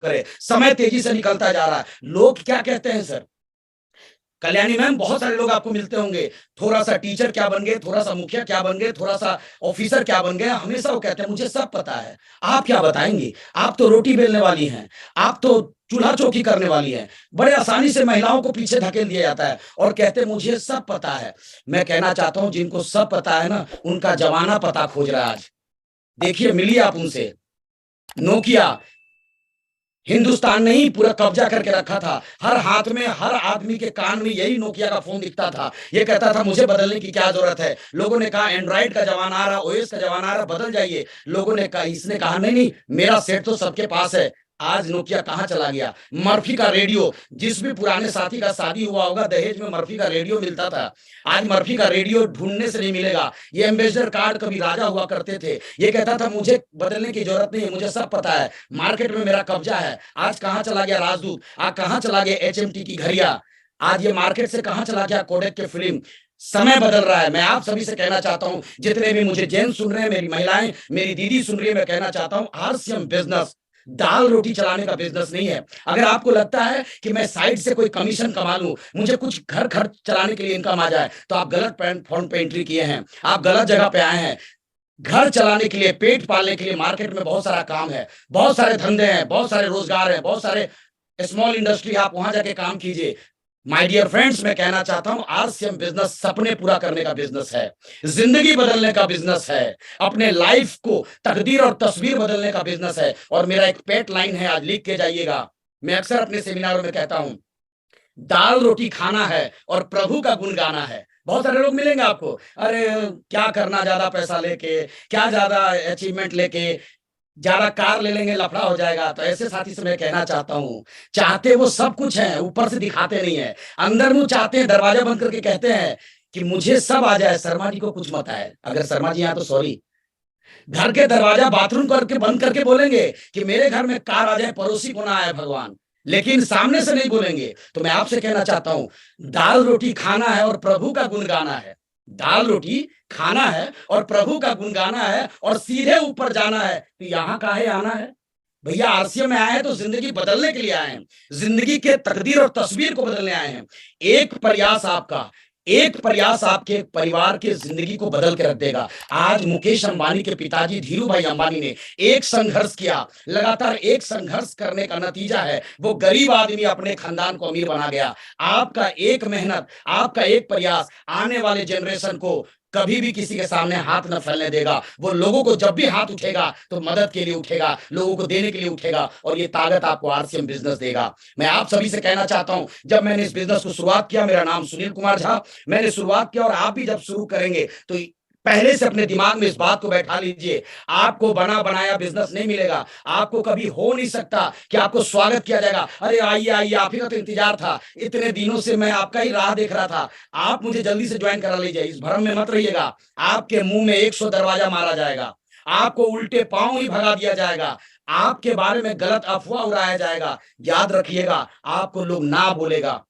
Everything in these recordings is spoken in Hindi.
करे। समय तेजी से निकलता जा रहा है। लोग क्या कहते हैं सर? कल्याणी मैम, बहुत सारे लोग आपको मिलते होंगे, थोड़ा सा टीचर क्या बन गए, थोड़ा सा मुखिया क्या बन गए, थोड़ा सा ऑफिसर क्या बन गए, हमेशा वो कहते हैं मुझे सब पता है। आप क्या बताएंगी? आप तो रोटी बेलने वाली हैं, आप तो चूल्हा चौकी करने वाली हैं। बड़े आसानी से महिलाओं को पीछे धकेल दिया जाता है और कहते हैं मुझे सब पता है। मैं कहना चाहता हूं जिनको सब पता है ना, उनका जमाना पता खोज रहा है आज। देखिए, मिलिए आप उनसे। नोकिया हिंदुस्तान ने ही पूरा कब्जा करके रखा था। हर हाथ में, हर आदमी के कान में यही नोकिया का फोन दिखता था। ये कहता था मुझे बदलने की क्या जरूरत है। लोगों ने कहा एंड्रॉइड का जमाना आ रहा, ओएस का जमाना आ रहा, बदल जाइए। लोगों ने कहा, इसने कहा नहीं नहीं, मेरा सेट तो सबके पास है। आज नोकिया कहां चला गया? मर्फी का रेडियो, जिस भी पुराने साथी का शादी हुआ होगा, दहेज में मर्फी का रेडियो मिलता था। आज मर्फी का रेडियो ढूंढने से नहीं मिलेगा। ये एम्बेसडर कार्ड कभी राजा हुआ करते थे। ये कहता था मुझे बदलने की जरूरत नहीं है, मुझे सब पता है, मार्केट में मेरा कब्जा है। आज कहां चला गया राजदूत? आज कहां चला गया एचएमटी की घड़िया? आज ये मार्केट से कहां चला गया कोडेक के फिल्म? समय बदल रहा है। मैं आप सभी से कहना चाहता हूं, जितने भी मुझे जेंट्स सुन रहे हैं, मेरी महिलाएं, मेरी दीदी सुन रही है, मैं कहना चाहता हूं आरसीएम बिजनेस दाल रोटी चलाने का बिजनेस नहीं है। अगर आपको लगता है कि मैं साइड से कोई कमीशन कमा लूं, मुझे कुछ घर खर्च चलाने के लिए इनकम आ जाए, तो आप गलत फॉर्म पे एंट्री किए हैं, आप गलत जगह पे आए हैं। घर चलाने के लिए, पेट पालने के लिए मार्केट में बहुत सारा काम है, बहुत सारे धंधे हैं, बहुत सारे रोजगार हैं, बहुत सारे स्मॉल इंडस्ट्री, आप वहां जाके काम कीजिए। माय डियर फ्रेंड्स, मैं कहना चाहता हूं आरसीएम बिजनेस सपने पूरा करने का बिजनेस है, जिंदगी बदलने का बिजनेस है, अपने लाइफ को तकदीर और तस्वीर बदलने का बिजनेस है। और मेरा एक पेट लाइन है, आज लिख के जाइएगा। मैं अक्सर अपने सेमिनारों में कहता हूं, दाल रोटी खाना है और प्रभु का गुण गाना है। बहुत सारे लोग मिलेंगे आपको, अरे क्या करना ज्यादा पैसा लेके, क्या ज्यादा अचीवमेंट लेके, ज्यादा कार ले लेंगे लफड़ा हो जाएगा। तो ऐसे साथी से मैं कहना चाहता हूं, चाहते वो सब कुछ है, ऊपर से दिखाते नहीं है। अंदर मुंह चाहते हैं, दरवाजा बंद करके कहते हैं कि मुझे सब आ जाए, शर्मा जी को कुछ मत आए। अगर शर्मा जी यहाँ तो सॉरी, घर के दरवाजा बाथरूम करके बंद करके बोलेंगे कि मेरे घर में कार आ जाए, पड़ोसी को ना आए भगवान, लेकिन सामने से नहीं बोलेंगे। तो मैं आपसे कहना चाहता हूं, दाल रोटी खाना है और प्रभु का गुण गाना है। दाल रोटी खाना है और प्रभु का गुण गाना है और सीधे ऊपर जाना है। तो यहां काहे आना है भैया? आरसीएम में आए हैं तो जिंदगी बदलने के लिए आए हैं, जिंदगी के तकदीर और तस्वीर को बदलने आए हैं। एक प्रयास आपका, एक प्रयास आपके परिवार के जिंदगी को बदल के रख देगा। आज मुकेश अंबानी के पिताजी धीरू भाई अंबानी ने एक संघर्ष किया, लगातार एक संघर्ष करने का नतीजा है वो गरीब आदमी अपने खानदान को अमीर बना गया। आपका एक मेहनत, आपका एक प्रयास आने वाले जनरेशन को कभी भी किसी के सामने हाथ न फैलने देगा। वो लोगों को जब भी हाथ उठेगा तो मदद के लिए उठेगा, लोगों को देने के लिए उठेगा, और ये ताकत आपको आरसीएम बिजनेस देगा। मैं आप सभी से कहना चाहता हूं, जब मैंने इस बिजनेस को शुरुआत किया, मेरा नाम सुनील कुमार झा, मैंने शुरुआत किया, और आप भी जब शुरू करेंगे तो पहले से अपने दिमाग में इस बात को बैठा लीजिए, आपको बना बनाया बिजनेस नहीं मिलेगा। आपको कभी हो नहीं सकता कि आपको स्वागत किया जाएगा, अरे आइए आइए, आप ही का तो इंतजार था, इतने दिनों से मैं आपका ही राह देख रहा था, आप मुझे जल्दी से ज्वाइन करा लीजिए। इस भ्रम में मत रहिएगा, आपके मुंह में 100 दरवाजा मारा जाएगा, आपको उल्टे पांव ही भगा दिया जाएगा, आपके बारे में गलत अफवाह उड़ाया जाएगा। याद रखिएगा, आपको लोग ना बोलेगा,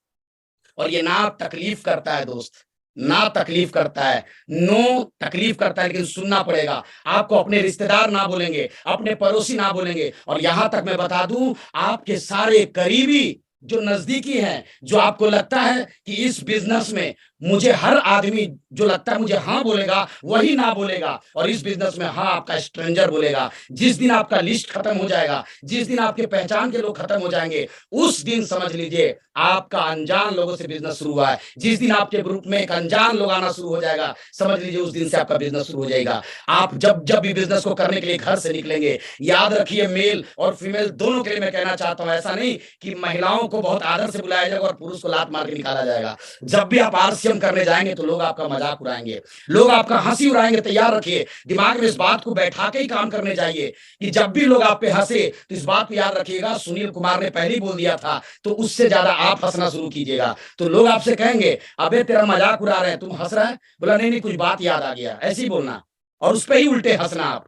और ये ना तकलीफ करता है दोस्त, ना तकलीफ करता है, नो तकलीफ करता है, लेकिन सुनना पड़ेगा। आपको अपने रिश्तेदार ना बोलेंगे, अपने पड़ोसी ना बोलेंगे, और यहां तक मैं बता दूं, आपके सारे करीबी जो नजदीकी हैं, जो आपको लगता है कि इस बिजनेस में मुझे हर आदमी जो लगता है मुझे हाँ बोलेगा, वही ना बोलेगा, और इस बिजनेस में हाँ आपका स्ट्रेंजर बोलेगा। जिस दिन आपका लिस्ट खत्म हो जाएगा, जिस दिन आपके पहचान के लोग खत्म हो जाएंगे, उस दिन समझ लीजिए आपका अनजान लोगों से बिजनेस शुरू हुआ है। जिस दिन आपके ग्रुप में एक अनजान लोग आना शुरू हो जाएगा, समझ लीजिए उस दिन से आपका बिजनेस शुरू हो जाएगा। आप जब जब भी बिजनेस को करने के लिए घर से निकलेंगे, याद रखिए, मेल और फीमेल दोनों के लिए मैं कहना चाहता हूं, ऐसा नहीं कि महिलाओं को बहुत आदर से बुलाया जाएगा और पुरुष को लात मार के निकाला जाएगा। जब भी आप आरसीएम करने जाएंगे तो लोग आपका मजाक उड़ाएंगे, लोग आपका हंसी उड़ाएंगे। तैयार रखिए, दिमाग में इस बात को बैठा के ही काम करने जाइए कि जब भी लोग आप पे हंसे तो इस बात को याद रखिएगा, सुनील कुमार ने पहले ही बोल दिया था, तो उससे ज्यादा आप हंसना शुरू कीजिएगा। तो लोग आपसे कहेंगे अबे तेरा मजाक उड़ा रहे हैं, तुम हंस रहा है, बोला नहीं नहीं कुछ बात याद आ गया, ऐसे ही बोलना, और उस पर ही उल्टे हंसना आप।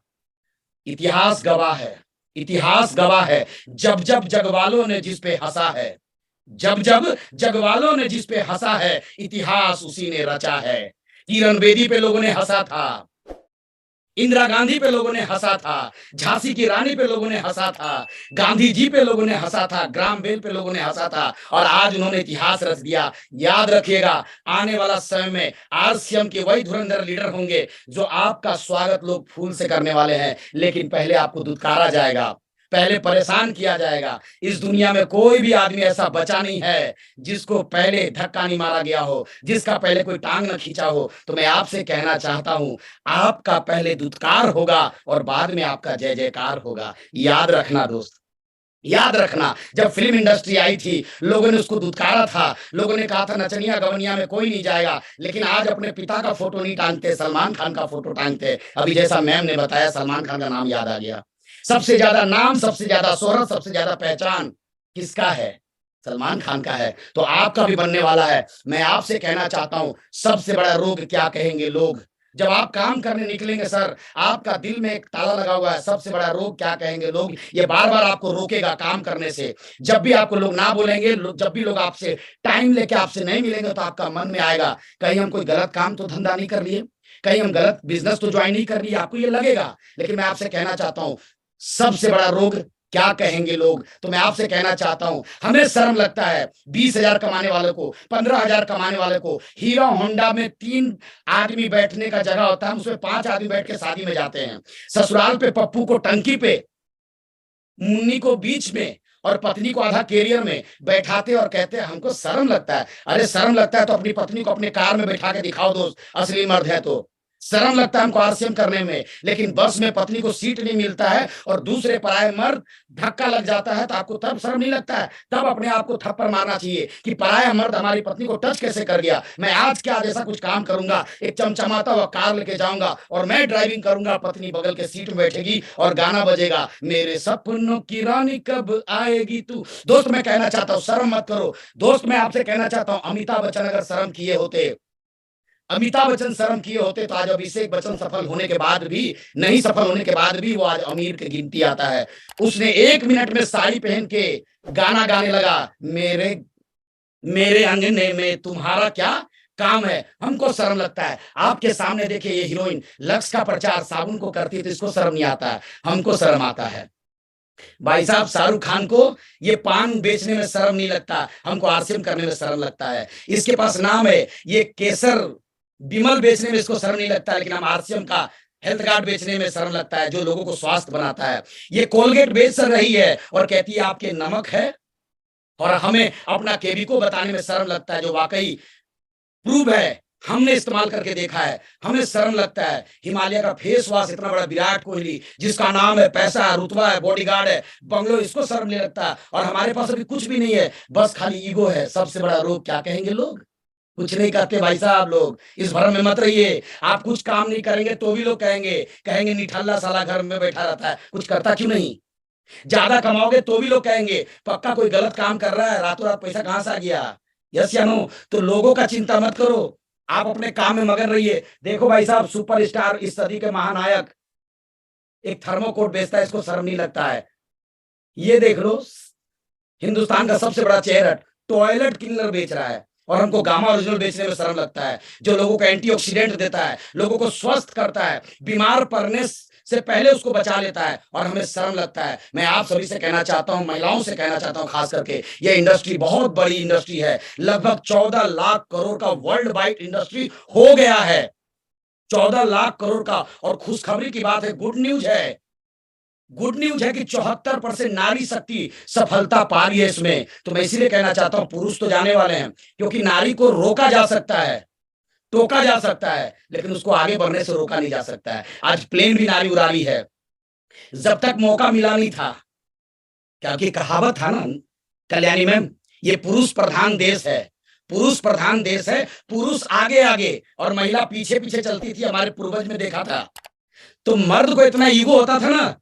इतिहास गवाह है, इतिहास गवाह है, जब जब जगवालों ने जिस पे हंसा है, जब जब जगवालों ने जिस पे हंसा है, इतिहास उसी ने रचा है। किरण बेदी पे लोगों ने हंसा था, इंदिरा गांधी पे लोगों ने हंसा था, झांसी की रानी पे लोगों ने हंसा था, गांधी जी पे लोगों ने हंसा था, ग्राम बेल पे लोगों ने हंसा था, और आज उन्होंने इतिहास रच दिया। याद रखिएगा, आने वाला समय में आरसीएम के वही धुरंधर लीडर होंगे जो आपका स्वागत लोग फूल से करने वाले हैं, लेकिन पहले आपको दुत्कारा जाएगा, पहले परेशान किया जाएगा। इस दुनिया में कोई भी आदमी ऐसा बचा नहीं है जिसको पहले धक्का नहीं मारा गया हो, जिसका पहले कोई टांग न खींचा हो। तो मैं आपसे कहना चाहता हूं, आपका पहले दुत्कार होगा और बाद में आपका जय जयकार होगा। याद रखना दोस्त, याद रखना, जब फिल्म इंडस्ट्री आई थी लोगों ने उसको दुत्कारा था, लोगों ने कहा था नचनिया गवनिया में कोई नहीं जाएगा, लेकिन आज अपने पिता का फोटो नहीं टांगते, सलमान खान का फोटो टांगते। अभी जैसा मैम ने बताया, सलमान खान का नाम याद आ गया। सबसे ज्यादा नाम, सबसे ज्यादा शोहरत, सबसे ज्यादा पहचान किसका है? सलमान खान का है। तो आपका भी बनने वाला है। मैं आपसे कहना चाहता हूं, सबसे बड़ा रोग क्या कहेंगे लोग? जब आप काम करने निकलेंगे सर, आपका दिल में एक ताला लगा हुआ है, सबसे बड़ा रोग क्या कहेंगे लोग, ये बार बार आपको रोकेगा काम करने से। जब भी आपको लोग ना बोलेंगे, जब भी लोग आपसे टाइम लेके आपसे नहीं मिलेंगे, तो आपका मन में आएगा कहीं हम कोई गलत काम तो धंधा नहीं कर लिए, कहीं हम गलत बिजनेस तो ज्वाइन नहीं कर लिए, आपको ये लगेगा। लेकिन मैं आपसे कहना चाहता हूं, सबसे बड़ा रोग क्या कहेंगे लोग। तो मैं आपसे कहना चाहता हूं, हमें शर्म लगता है 20,000 कमाने वाले को, 15,000 कमाने वाले को, हीरो होंडा में 3 आदमी बैठने का जगह होता है, हम उसमें 5 आदमी बैठ के शादी में जाते हैं। ससुराल पे पप्पू को टंकी पे, मुन्नी को बीच में और पत्नी को आधा कैरियर में बैठाते और कहते हैं हमको शर्म लगता है। अरे शर्म लगता है तो अपनी पत्नी को अपने कार में बैठा के दिखाओ दोस्त, असली मर्द है तो। शर्म लगता है हमको आरसीएम करने में, लेकिन बस में पत्नी को सीट नहीं मिलता है और दूसरे पराये मर्द धक्का लग जाता है, तो आपको तब शर्म नहीं लगता है? तब अपने आप को थप्पड़ मारना चाहिए कि पराया मर्द हमारी पत्नी को टच कैसे कर गया। मैं आज क्या जैसा कुछ काम करूंगा, एक चमचमाता हुआ कार लेके जाऊंगा और मैं ड्राइविंग करूंगा, पत्नी बगल के सीट में बैठेगी और गाना बजेगा, मेरे सपनों की रानी कब आएगी तू। दोस्त मैं कहना चाहता हूँ, शर्म मत करो। दोस्त मैं आपसे कहना चाहता हूँ, अमिताभ बच्चन अगर शर्म किए होते, अमिताभ बच्चन शर्म किए होते, तो आज अभिषेक बच्चन सफल होने के बाद भी, नहीं सफल होने के बाद भी वो आज अमीर की गिनती आता है। उसने 1 मिनट में साड़ी पहन के गाना गाने लगा, मेरे मेरे अंगने में तुम्हारा क्या काम है। हमको शर्म लगता है। आपके सामने देखिए, ये हीरोइन लक्स का प्रचार साबुन को करती है, तो इसको शर्म नहीं आता है, हमको शर्म आता है। भाई साहब, शाहरुख खान को ये पान बेचने में शर्म नहीं लगता, हमको आरसीएम करने में शर्म लगता है। इसके पास नाम है, ये केसर विमल बेचने में इसको शर्म नहीं लगता, लेकिन हम आरसीएम का हेल्थ कार्ड बेचने में शर्म लगता है, जो लोगों को स्वास्थ्य बनाता है। ये कोलगेट बेच रही है और कहती है आपके नमक है, और हमें अपना केविको बताने में शर्म लगता है, जो वाकई प्रूव है, हमने इस्तेमाल करके देखा है, हमें शर्म लगता है। हिमालय का फेस वॉश इतना बड़ा विराट कोहली, जिसका नाम है, पैसा है, रुतबा है, बॉडीगार्ड है, बंगलो, इसको शर्म नहीं लगता। और हमारे पास अभी कुछ भी नहीं है, बस खाली ईगो है। सबसे बड़ा रोग क्या कहेंगे लोग? कुछ नहीं करते भाई साहब लोग, इस भरम में मत रहिए। आप कुछ काम नहीं करेंगे तो भी लोग कहेंगे निठल्ला साला घर में बैठा रहता है, कुछ करता क्यों नहीं। ज्यादा कमाओगे तो भी लोग कहेंगे पक्का कोई गलत काम कर रहा है, रातों रात पैसा कहां से आ गया। यस या नो? तो लोगों का चिंता मत करो, आप अपने काम में मगन रहिए। देखो भाई साहब, सुपरस्टार, इस सदी के महानायक एक थर्मोकोट बेचता है, इसको शर्म नहीं लगता है। ये देख लो, हिंदुस्तान का सबसे बड़ा चेहरा टॉयलेट क्लीनर बेच रहा है, और हमको गामा ओरिजिनल बेचने में शर्म लगता है, जो लोगों को एंटीऑक्सीडेंट देता है, लोगों को स्वस्थ करता है, बीमार पड़ने से पहले उसको बचा लेता है, और हमें शर्म लगता है। मैं आप सभी से कहना चाहता हूं, महिलाओं से कहना चाहता हूं खास करके, ये इंडस्ट्री बहुत बड़ी इंडस्ट्री है, लगभग 14 लाख करोड़ का वर्ल्ड वाइड इंडस्ट्री हो गया है, 14 लाख करोड़ का। और खुशखबरी की बात है, गुड न्यूज है, गुड न्यूज है कि 74% नारी शक्ति सफलता पा रही है इसमें। तो मैं इसीलिए कहना चाहता हूं, पुरुष तो जाने वाले हैं, क्योंकि नारी को रोका जा सकता है, टोका जा सकता है, लेकिन उसको आगे बढ़ने से रोका नहीं जा सकता है। आज प्लेन भी नारी उड़ा रही है, जब तक मौका मिला नहीं था, क्योंकि कहावत था ना कल्याणी मैम, ये पुरुष प्रधान देश है, पुरुष प्रधान देश है, पुरुष आगे आगे और महिला पीछे पीछे चलती थी। हमारे पूर्वज में देखा था, तो मर्द को इतना ईगो होता था ना,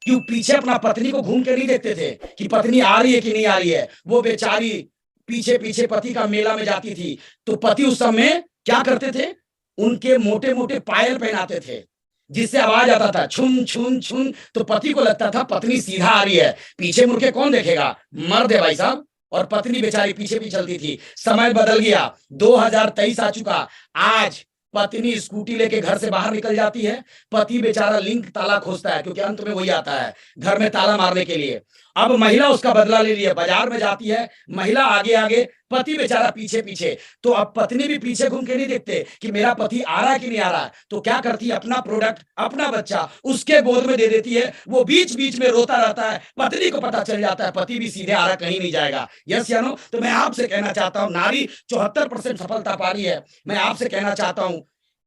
क्यों पीछे अपना पत्नी को घूम के नहीं देखते थे कि पत्नी आ रही है कि नहीं आ रही है। वो बेचारी पीछे पीछे पति का मेला में जाती थी, तो पति उस समय क्या करते थे, उनके मोटे मोटे पायल पहनाते थे, जिससे आवाज आता था छुन छुन छुन, तो पति को लगता था पत्नी सीधा आ रही है, पीछे मुड़ के कौन देखेगा, मर्द है भाई साहब, और पत्नी बेचारी पीछे भी चलती थी। समय बदल गया, 2023 आ चुका, आज पत्नी स्कूटी लेके घर से बाहर निकल जाती है, पति बेचारा लिंक ताला खोजता है, क्योंकि अंत में वही आता है घर में ताला मारने के लिए। अब महिला उसका बदला ले रही है, बाजार में जाती है, महिला आगे आगे, पति बेचारा पीछे पीछे। तो अब पत्नी भी पीछे घूम के नहीं देखते कि मेरा पति आ रहा है कि नहीं आ रहा है, तो क्या करती है, अपना प्रोडक्ट, अपना बच्चा उसके गोद में दे देती है। वो बीच बीच में रोता रहता है, पत्नी को पता चल जाता है, पति भी सीधे आ रहा, कहीं नहीं जाएगा। यस या नो? तो मैं आपसे कहना चाहता हूं, नारी 74% सफलता पा रही है। मैं आपसे कहना चाहता हूं,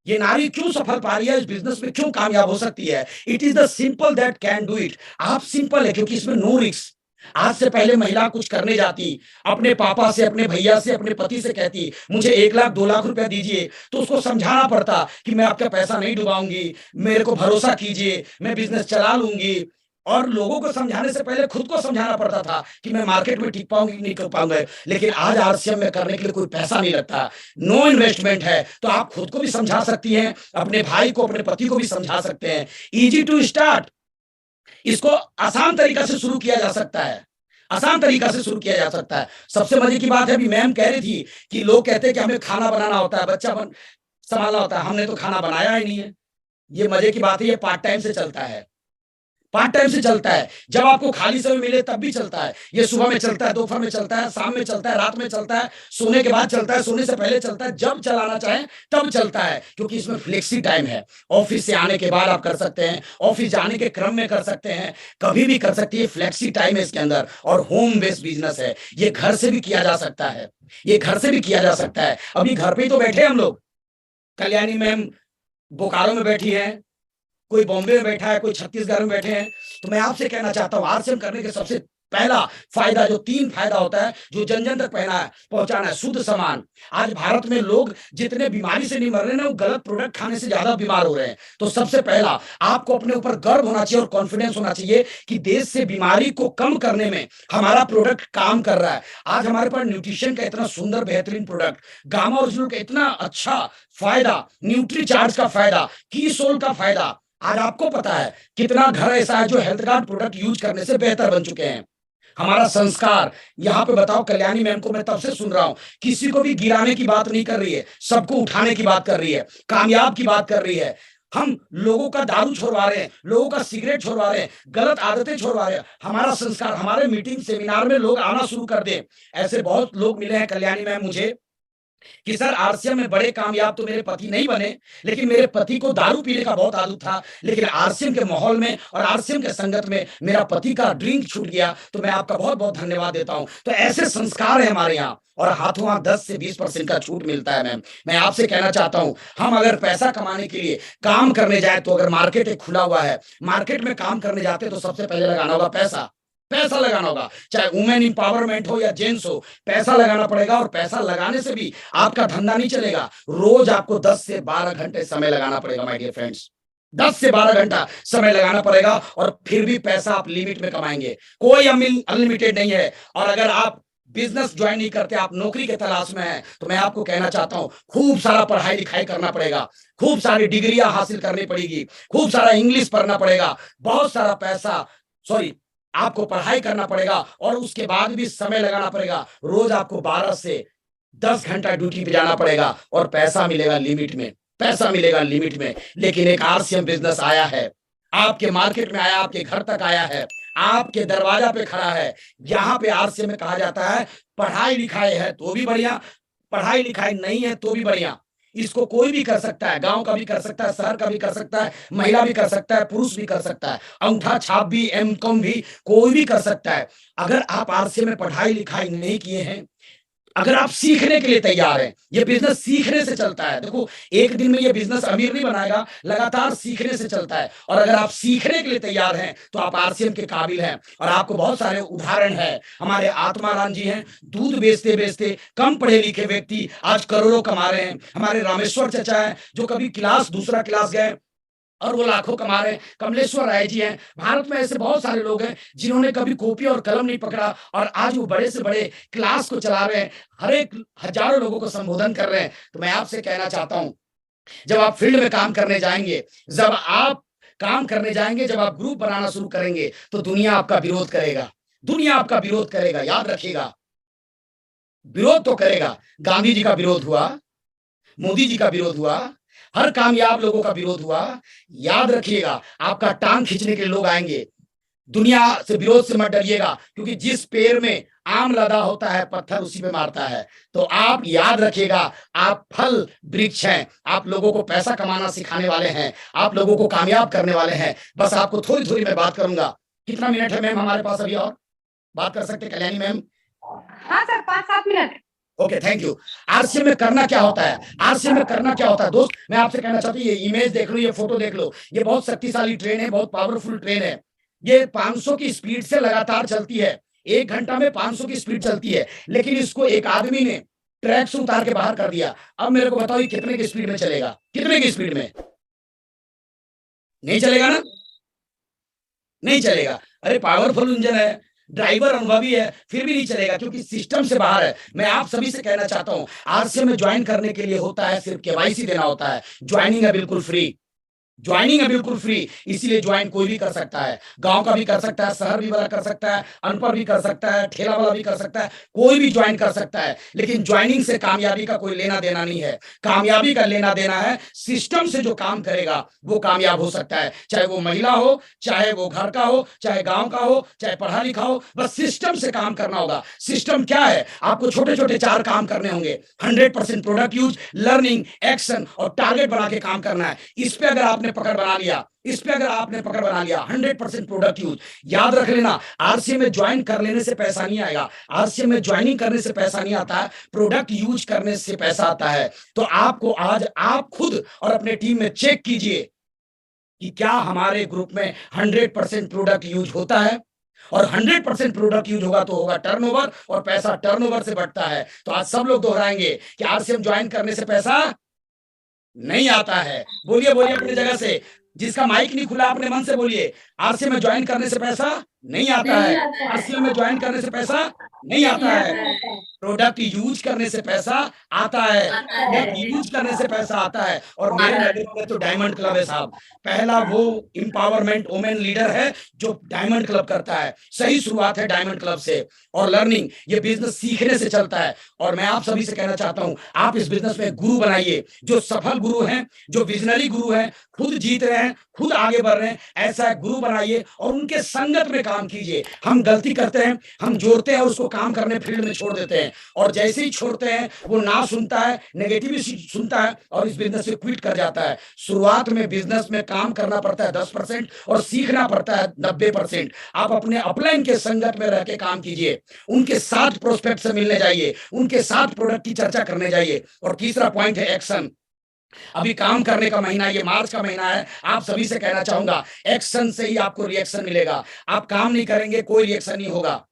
ये नारी क्यों सफल पा रही है, इस बिजनेस में क्यों कामयाब हो सकती है? It is the simple that can do it. आप सिंपल है, क्योंकि इसमें नो रिस्क। आज से पहले महिला कुछ करने जाती, अपने पापा से, अपने भैया से, अपने पति से कहती मुझे 1 लाख 2 लाख रुपया दीजिए, तो उसको समझाना पड़ता कि मैं आपका पैसा नहीं डुबाऊंगी, मेरे को भरोसा कीजिए, मैं बिजनेस चला लूंगी। और लोगों को समझाने से पहले खुद को समझाना पड़ता था कि मैं मार्केट में टिक पाऊंगी नहीं कर पाऊंगा। लेकिन आज आरसीएम में करने के लिए कोई पैसा नहीं लगता, नो इन्वेस्टमेंट है, तो आप खुद को भी समझा सकती हैं, अपने भाई को, अपने पति को भी समझा सकते हैं। इजी टू स्टार्ट, इसको आसान तरीका से शुरू किया जा सकता है, आसान तरीका से शुरू किया जा सकता है। सबसे मजे की बात है, अभी मैम कह रही थी कि लोग कहते हैं कि हमें खाना बनाना होता है, बच्चा संभालना होता है, हमने तो खाना बनाया ही नहीं है। ये मजे की बात है, ये पार्ट टाइम से चलता है, पार्ट टाइम से चलता है। जब आपको खाली समय मिले तब भी चलता है। ये सुबह में चलता है, दोपहर में चलता है, शाम में चलता है, रात में चलता है, सोने के बाद चलता है, सोने से पहले चलता है, जब चलाना चाहे तब चलता है, क्योंकि इसमें फ्लेक्सी टाइम है। ऑफिस से आने के बाद आप कर सकते हैं, ऑफिस जाने के क्रम में कर सकते हैं, कभी भी कर सकती है, फ्लेक्सी टाइम है इसके अंदर। और होम बेस्ड बिजनेस है, ये घर से भी किया जा सकता है, ये घर से भी किया जा सकता है। अभी घर पे ही तो बैठे हम लोग, कल्याणी मैम बोकारो में बैठी है, कोई बॉम्बे में बैठा है, कोई छत्तीसगढ़ में बैठे हैं। तो मैं आपसे कहना चाहता हूं, आरसीएम करने के सबसे पहला फायदा, जो 3 फायदा होता है, जो जन जन तक पहुंचाना है, शुद्ध सामान। आज भारत में लोग जितने बीमारी से नहीं मर रहे ना, वो गलत प्रोडक्ट खाने से ज्यादा बीमार हो रहे हैं। तो सबसे पहला आपको अपने ऊपर गर्व होना चाहिए और कॉन्फिडेंस होना चाहिए कि देश से बीमारी को कम करने में हमारा प्रोडक्ट काम कर रहा है। आज हमारे पास न्यूट्रिशन का इतना सुंदर बेहतरीन प्रोडक्ट, गामा ओरिजिनल का इतना अच्छा फायदा, न्यूट्री चार्ज का फायदा, कीसोल का फायदा। आज आपको पता है कितना घर ऐसा है जो हेल्थ कार्ड प्रोडक्ट यूज करने से बेहतर बन चुके हैं। हमारा संस्कार, यहाँ पे बताओ, कल्याणी मैम को मैं तब से सुन रहा हूं, किसी को भी गिराने की बात नहीं कर रही है, सबको उठाने की बात कर रही है, कामयाब की बात कर रही है। हम लोगों का दारू छोड़वा रहे हैं, लोगों का सिगरेट छोड़वा रहे हैं, गलत आदतें छोड़वा रहे हैं। हमारा संस्कार, हमारे मीटिंग सेमिनार में लोग आना शुरू कर दें। ऐसे बहुत लोग मिले हैं कल्याणी मैम मुझे कि सर आरसीएम में बड़े कामयाब तो मेरे पति नहीं बने, लेकिन मेरे पति को दारू पीने का बहुत आदत था, लेकिन आरसीएम के माहौल में और आरसीएम के संगत में मेरा पति का ड्रिंक छूट गया। तो मैं आपका बहुत बहुत धन्यवाद देता हूं। तो ऐसे संस्कार है हमारे यहाँ, और हाथों हाथ 10 से 20% का छूट मिलता है। मैम मैं आपसे कहना चाहता हूं, हम अगर पैसा कमाने के लिए काम करने जाए, तो अगर मार्केट एक खुला हुआ है, मार्केट में काम करने जाते तो सबसे पहले लगाना होगा पैसा, पैसा लगाना होगा। चाहे वुमेन इंपावरमेंट हो या जेंट्स हो, पैसा लगाना पड़ेगा। और पैसा लगाने से भी आपका धंधा नहीं चलेगा, रोज आपको 10 से 12 घंटे समय लगाना पड़ेगा माय डियर फ्रेंड्स, 10 से 12 घंटा समय लगाना पड़ेगा, और फिर भी पैसा आप लिमिट में कमाएंगे। कोई अनलिमिटेड नहीं है। और अगर आप बिजनेस ज्वाइन नहीं करते, आप नौकरी के तलाश में हैं, तो मैं आपको कहना चाहता हूं, खूब सारा पढ़ाई लिखाई करना पड़ेगा, खूब सारी डिग्रियां हासिल करनी पड़ेगी, खूब सारा इंग्लिश पढ़ना पड़ेगा, बहुत सारा पैसा, सॉरी, आपको पढ़ाई करना पड़ेगा, और उसके बाद भी समय लगाना पड़ेगा। रोज आपको 12 से 10 घंटा ड्यूटी पे जाना पड़ेगा, और पैसा मिलेगा लिमिट में, पैसा मिलेगा लिमिट में। लेकिन एक आरसीएम बिजनेस आया है, आपके मार्केट में आया, आपके घर तक आया है, आपके दरवाजा पे खड़ा है। यहाँ पे आरसीएम में कहा जाता है, पढ़ाई लिखाई है तो भी बढ़िया, पढ़ाई लिखाई नहीं है तो भी बढ़िया। इसको कोई भी कर सकता है, गांव का भी कर सकता है, शहर का भी कर सकता है, महिला भी कर सकता है, पुरुष भी कर सकता है, अंगूठा छाप भी, एमकॉम भी कोई भी कर सकता है। अगर आप आरसीएम में पढ़ाई लिखाई नहीं किए हैं, अगर आप सीखने के लिए तैयार हैं, ये बिजनेस सीखने से चलता है। देखो, एक दिन में ये बिजनेस अमीर नहीं बनाएगा, लगातार सीखने से चलता है। और अगर आप सीखने के लिए तैयार हैं, तो आप आरसीएम के काबिल हैं। और आपको बहुत सारे उदाहरण है, हमारे आत्माराम जी हैं, दूध बेचते बेचते कम पढ़े लिखे व्यक्ति आज करोड़ों कमा रहे हैं। हमारे रामेश्वर चचा है, जो कभी दूसरा क्लास गए और वो लाखों कमा रहे हैं। कमलेश्वर राय जी हैं। भारत में ऐसे बहुत सारे लोग हैं जिन्होंने कभी कॉपी और कलम नहीं पकड़ा, और आज वो बड़े से बड़े क्लास को चला रहे हैं, हर एक हजारों लोगों को संबोधन कर रहे हैं। तो मैं आपसे कहना चाहता हूं, जब आप फील्ड में काम करने जाएंगे, जब आप काम करने जाएंगे, जब आप ग्रुप बनाना शुरू करेंगे, तो दुनिया आपका विरोध करेगा, दुनिया आपका विरोध करेगा। याद रखिएगा, विरोध तो करेगा। गांधी जी का विरोध हुआ, मोदी जी का विरोध हुआ, हर कामयाब लोगों का विरोध हुआ। याद रखिएगा, आपका टांग खींचने के लोग आएंगे। दुनिया से विरोध से मत डरिएगा, क्योंकि जिस पेड़ में आम लदा होता है पत्थर उसी पे मारता है। तो आप याद रखिएगा, आप फल वृक्ष हैं, आप लोगों को पैसा कमाना सिखाने वाले हैं, आप लोगों को कामयाब करने वाले हैं। बस आपको थोड़ी थोड़ी मैं बात करूंगा। कितना मिनट है मैम हमारे पास अभी और बात कर सकते कल्याणी मैम? हाँ sir, 5-7 minute. Okay, thank you. RCM में करना क्या होता है? आरसीएम में करना क्या होता है दोस्त, मैं आपसे कहना चाहता हूँ, ये इमेज देख लो, ये फोटो देख लो, ये बहुत शक्तिशाली ट्रेन है, बहुत पावरफुल ट्रेन है। ये 500 की स्पीड से लगातार चलती है, 1 घंटा में 500 की स्पीड चलती है। लेकिन इसको एक आदमी ने ट्रैक से उतार के बाहर कर दिया। अब मेरे को बताओ ये कितने की स्पीड में चलेगा? कितने की स्पीड में? नहीं चलेगा ना, नहीं चलेगा। अरे पावरफुल इंजन है, ड्राइवर अनुभवी है, फिर भी नहीं चलेगा, क्योंकि सिस्टम से बाहर है। मैं आप सभी से कहना चाहता हूं, आरसीएम में ज्वाइन करने के लिए होता है, सिर्फ केवाईसी देना होता है। ज्वाइनिंग है बिल्कुल फ्री, ज्वाइनिंग है बिल्कुल फ्री। इसीलिए ज्वाइन कोई भी कर सकता है, गांव का भी कर सकता है, शहर भी वाला कर सकता है, अनपढ़ भी कर सकता है, ठेला वाला भी कर सकता है, कोई भी ज्वाइन कर सकता है। लेकिन ज्वाइनिंग से कामयाबी का कोई लेना देना नहीं है। कामयाबी का लेना देना है सिस्टम से। जो काम करेगा वो कामयाब हो सकता है, चाहे वो महिला हो, चाहे वो घर का हो, चाहे गांव का हो, चाहे पढ़ा लिखा हो। बस सिस्टम से काम करना होगा। सिस्टम क्या है? आपको छोटे छोटे 4 काम करने होंगे। 100% प्रोडक्ट यूज, लर्निंग, एक्शन और टारगेट बना के काम करना है। इस पे अगर आपने पकड़ बना लिया, इस पे अगर आपने पकड़ बना लिया, 100% प्रोडक्ट यूज। याद रख लेना, आरसीएम में ज्वाइन कर लेने से पैसा नहीं आएगा, आरसीएम में ज्वाइनिंग करने से पैसा नहीं आता है, प्रोडक्ट यूज करने से पैसा आता है। तो आपको आज आप खुद और अपने टीम में चेक कीजिए कि क्या हमारे ग्रुप में 100% प्रोडक्ट यूज होता है। और 100% प्रोडक्ट यूज होगा तो होगा टर्नओवर, और पैसा टर्नओवर से बढ़ता है। तो आज सब लोग दोहराएंगे कि आरसीएम ज्वाइन करने से पैसा नहीं आता है। बोलिए बोलिए अपनी जगह से, जिसका माइक नहीं खुला अपने मन से बोलिए, आरसीएम में ज्वाइन करने से पैसा नहीं आता है, आरसीएम में ज्वाइन करने से पैसा नहीं आता है, प्रोडक्ट यूज करने से पैसा आता है, प्रोडक्ट यूज करने से पैसा आता है। और मेरे नजर में तो डायमंड क्लब है साहब, पहला वो इंपावरमेंट वुमेन लीडर है जो डायमंड क्लब करता है। सही शुरुआत है डायमंड क्लब से। और लर्निंग, ये बिजनेस सीखने से चलता है। और मैं आप सभी से कहना चाहता हूं, आप इस बिजनेस में गुरु बनाइए। जो सफल गुरु हैं, जो विजनरी गुरु हैं, खुद जीत रहे हैं, खुद आगे बढ़ रहे हैं, ऐसा गुरु बनाइए और उनके संगत में काम कीजिए। हम गलती करते हैं, हम जोड़ते हैं, उसको काम करने फील्ड में छोड़ देते हैं, और जैसे ही छोड़ते हैं वो ना सुनता है, नेगेटिव सुनता है और इस बिजनेस से क्विट कर जाता है। शुरुआत में बिजनेस में काम करना पड़ता है 10% और सीखना पड़ता है 90%। आप अपने अपलाइन के संगत में रह के काम कीजिए, उनके साथ प्रोस्पेक्ट से मिलने जाइए, उनके साथ प्रोडक्ट की चर्चा करने जाइए। और तीसरा पॉइंट है एक्शन। अभी काम करने का महीना, ये मार्च का महीना है, आप सभी से कहना चाहूंगा, एक्शन से ही आपको रिएक्शन मिलेगा। आप काम नहीं करेंगे, कोई रिएक्शन नहीं होगा।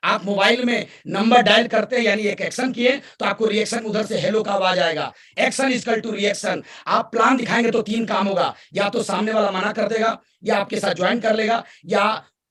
आप मोबाइल में नंबर डायल करते हैं, यानी एक एक्शन किए तो आपको रिएक्शन उधर से हेलो का आवाज आएगा। Action equal to reaction. आप प्लान दिखाएंगे तो 3 काम होगा, या तो सामने वाला मना कर देगा, या आपके साथ ज्वाइन कर लेगा, या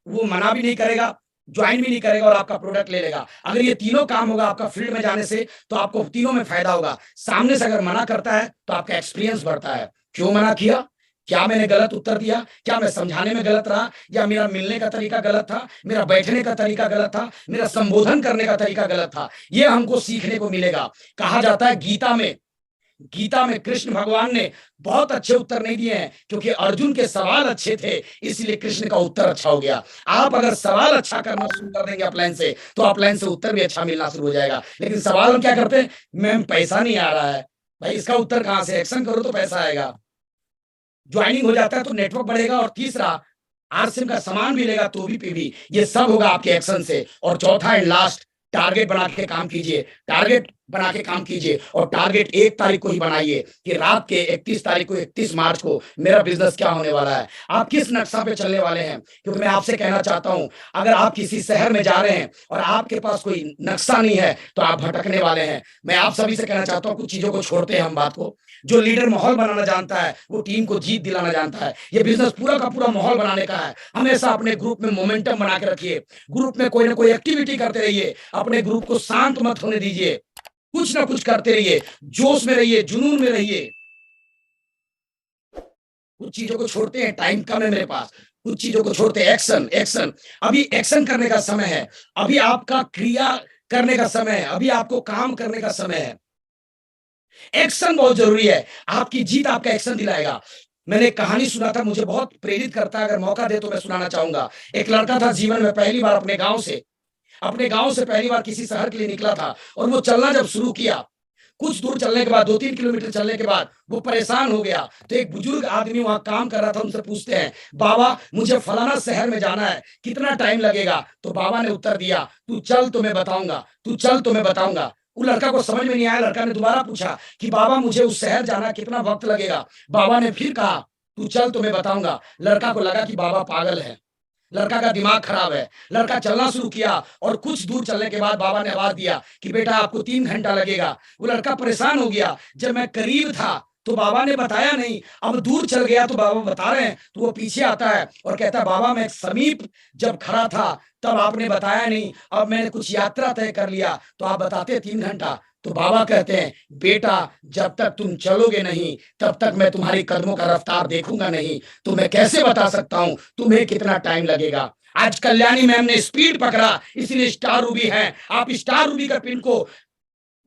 वो मना भी नहीं करेगा, ज्वाइन भी नहीं करेगा और आपका प्रोडक्ट ले लेगा। अगर ये तीनों काम होगा आपका फील्ड में जाने से, तो आपको तीनों में फायदा होगा। सामने से अगर मना करता है तो आपका एक्सपीरियंस बढ़ता है। क्यों मना किया? क्या मैंने गलत उत्तर दिया? क्या मैं समझाने में गलत रहा, या मेरा मिलने का तरीका गलत था, मेरा बैठने का तरीका गलत था, मेरा संबोधन करने का तरीका गलत था? ये हमको सीखने को मिलेगा। कहा जाता है गीता में कृष्ण भगवान ने बहुत अच्छे उत्तर नहीं दिए हैं, क्योंकि अर्जुन के सवाल अच्छे थे, इसलिए कृष्ण का उत्तर अच्छा हो गया। आप अगर सवाल अच्छा करना शुरू कर देंगे अपलाइन से, तो अपलाइन से उत्तर भी अच्छा मिलना शुरू हो जाएगा। लेकिन सवाल हम क्या करते हैं, मैम पैसा नहीं आ रहा है, भाई इसका उत्तर कहां से? एक्शन करो तो पैसा आएगा। ज्वाइनिंग हो जाता है तो नेटवर्क बढ़ेगा। और तीसरा, आरसीएम का सामान मिलेगा तो भी ये सब होगा आपके एक्शन से। और चौथा एंड लास्ट, टारगेट बना के काम कीजिए, टारगेट बना के काम कीजिए। और टारगेट 1 तारीख को ही बनाइए कि रात के 31 तारीख को, 31 मार्च को मेरा बिजनेस क्या होने वाला है, आप किस नक्शा पे चलने वाले हैं। क्योंकि मैं आपसे कहना चाहता हूं, अगर आप किसी शहर में जा रहे हैं और आपके पास कोई नक्शा नहीं है तो आप भटकने वाले हैं। मैं आप सभी से कहना चाहता हूं, कुछ चीजों को छोड़ते हैं हम बात को। जो लीडर माहौल बनाना जानता है वो टीम को जीत दिलाना जानता है। ये बिजनेस पूरा का पूरा माहौल बनाने का है। हमेशा अपने ग्रुप में मोमेंटम बना के रखिए, ग्रुप में कोई ना कोई एक्टिविटी करते रहिए, अपने ग्रुप को शांत मत होने दीजिए, कुछ ना कुछ करते रहिए, जोश में रहिए, जुनून में रहिए। कुछ चीजों को छोड़ते हैं, टाइम कम है मेरे पास, कुछ चीजों को छोड़ते हैं। Action, action. अभी एक्शन करने का समय है, अभी आपका क्रिया करने का समय है, अभी आपको काम करने का समय है। एक्शन बहुत जरूरी है। आपकी जीत आपका एक्शन दिलाएगा। मैंने एक कहानी सुना था, मुझे बहुत प्रेरित करता है, अगर मौका दे तो मैं सुनाना चाहूंगा। एक लड़का था, जीवन में पहली बार अपने गांव से पहली बार किसी शहर के लिए निकला था, और वो चलना जब शुरू किया, कुछ दूर चलने के बाद, 2-3 किलोमीटर चलने के बाद वो परेशान हो गया। तो एक बुजुर्ग आदमी वहां काम कर रहा था, उनसे पूछते हैं, बाबा मुझे फलाना शहर में जाना है, कितना टाइम लगेगा? तो बाबा ने उत्तर दिया, तू चल तो मैं बताऊंगा, तू चल तो मैं बताऊंगा। वो लड़का को समझ में नहीं आया। लड़का ने दोबारा पूछा कि बाबा मुझे उस शहर जाना, कितना वक्त लगेगा? बाबा ने फिर कहा, तू चल तो मैं बताऊंगा। लड़का को लगा कि बाबा पागल है, लड़का का दिमाग खराब है। लड़का चलना शुरू किया, और कुछ दूर चलने के बाद बाबा ने आवाज दिया कि बेटा आपको 3 घंटा लगेगा। वो लड़का परेशान हो गया, जब मैं करीब था तो बाबा ने बताया नहीं, अब दूर चल गया तो बाबा बता रहे हैं। तो वो पीछे आता है और कहता है, बाबा मैं समीप जब खड़ा था तब आपने बताया नहीं, अब मैंने कुछ यात्रा तय कर लिया तो आप बताते 3 घंटा। तो बाबा कहते हैं, बेटा जब तक तुम चलोगे नहीं तब तक मैं तुम्हारी कदमों का रफ्तार देखूंगा नहीं, तो मैं कैसे बता सकता हूं तुम्हें कितना टाइम लगेगा। आज कल्याणी मैम ने स्पीड पकड़ा, इसलिए स्टार रूबी है। आप स्टार रूबी का पिन को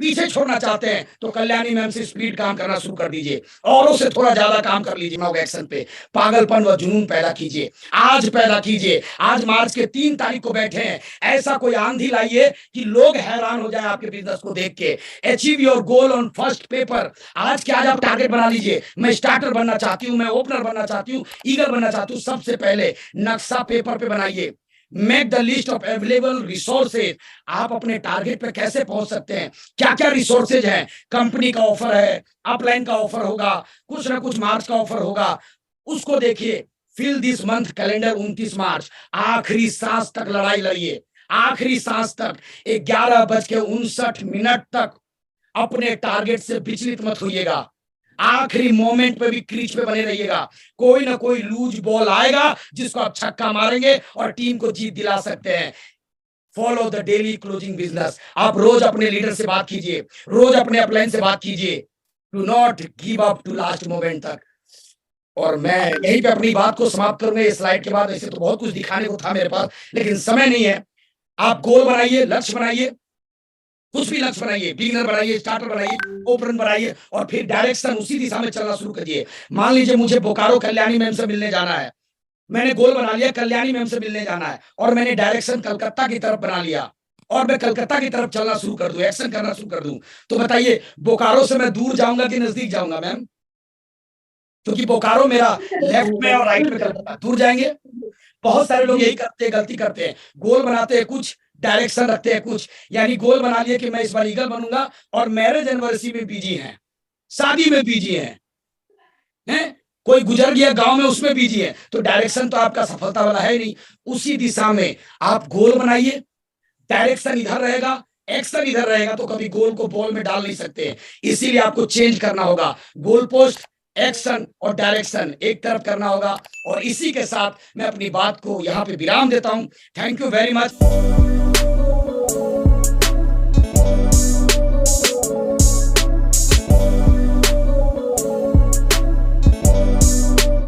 पीछे छोड़ना चाहते हैं तो कल्याणी मैम से स्पीड काम करना शुरू कर दीजिए, औरों से थोड़ा ज्यादा काम कर लीजिए। एक्शन पे पागलपन व जुनून पैदा कीजिए, आज पैदा कीजिए। आज मार्च के 3 तारीख को बैठे हैं, ऐसा कोई आंधी लाइए कि लोग हैरान हो जाए आपके बिजनेस को देख के। Achieve your goal on first paper. आज के आज आप टारगेट बना लीजिए, मैं स्टार्टर बनना चाहती हूँ, मैं ओपनर बनना चाहती हूँ, ईगल बनना चाहती हूँ। सबसे पहले नक्शा पेपर पे बनाइए। Make the list of available resources. आप अपने टारगेट पे कैसे पहुंच सकते हैं, क्या क्या रिसोर्सेज हैं। कंपनी का ऑफर है, अपलाइन का ऑफर होगा, कुछ ना कुछ मार्च का ऑफर होगा, उसको देखिए। फिल दिस मंथ कैलेंडर 29 मार्च, आखिरी सांस तक लड़ाई लड़िए, आखिरी सांस तक। 11:59 तक अपने टारगेट से विचलित मत होइएगा। आखिरी मोमेंट पे भी क्रीज पे बने रहिएगा। कोई ना कोई लूज बॉल आएगा जिसको आप छक्का मारेंगे और टीम को जीत दिला सकते हैं। Follow the daily closing business. आप रोज अपने लीडर से बात कीजिए, रोज अपने अपलाइन से बात कीजिए। Do not give up to last moment तक। और मैं यहीं पे अपनी बात को समाप्त करूंगा। इस स्लाइड के बाद ऐसे तो बहुत कुछ दिखाने को था मेरे पास, लेकिन समय नहीं है। आप गोल बनाइए, लक्ष्य बनाइए, कुछ भी लक्ष्य बनाइए, बिगिनर बनाइए, स्टार्टर बनाइए, ओपनर बनाइए, और फिर डायरेक्शन उसी दिशा में चलना शुरू करिए। मान लीजिए मुझे बोकारो कल्याणी मैम से मिलने जाना है, मैंने गोल बना लिया कल्याणी मैम से मिलने जाना है, और मैंने डायरेक्शन कलकत्ता की तरफ बना लिया, और मैं कलकत्ता की तरफ चलना शुरू कर दूं, एक्शन करना शुरू कर दूं। तो बताइए बोकारो से मैं दूर जाऊंगा कि नजदीक जाऊंगा मैम? क्योंकि बोकारो मेरा लेफ्ट में और राइट में, कलकत्ता दूर जाएंगे। बहुत सारे लोग यही करते हैं, गलती करते हैं। गोल बनाते हैं कुछ, डायरेक्शन रखते हैं कुछ। यानी गोल बना लिए कि मैं इस बार ईगल बनूंगा, और मैरिज एनिवर्सरी में बिजी हैं, शादी में बिजी हैं, कोई गुजर गया गांव में उसमें बिजी है। तो डायरेक्शन तो आपका सफलता वाला है नहीं। उसी दिशा में आप गोल बनाइए, डायरेक्शन इधर रहेगा, एक्शन इधर रहेगा, तो कभी गोल को बॉल में डाल नहीं सकते। इसीलिए आपको चेंज करना होगा। गोल पोस्ट, एक्शन और डायरेक्शन एक तरफ करना होगा। और इसी के साथ मैं अपनी बात को यहां पे विराम देता हूं। Thank you very much.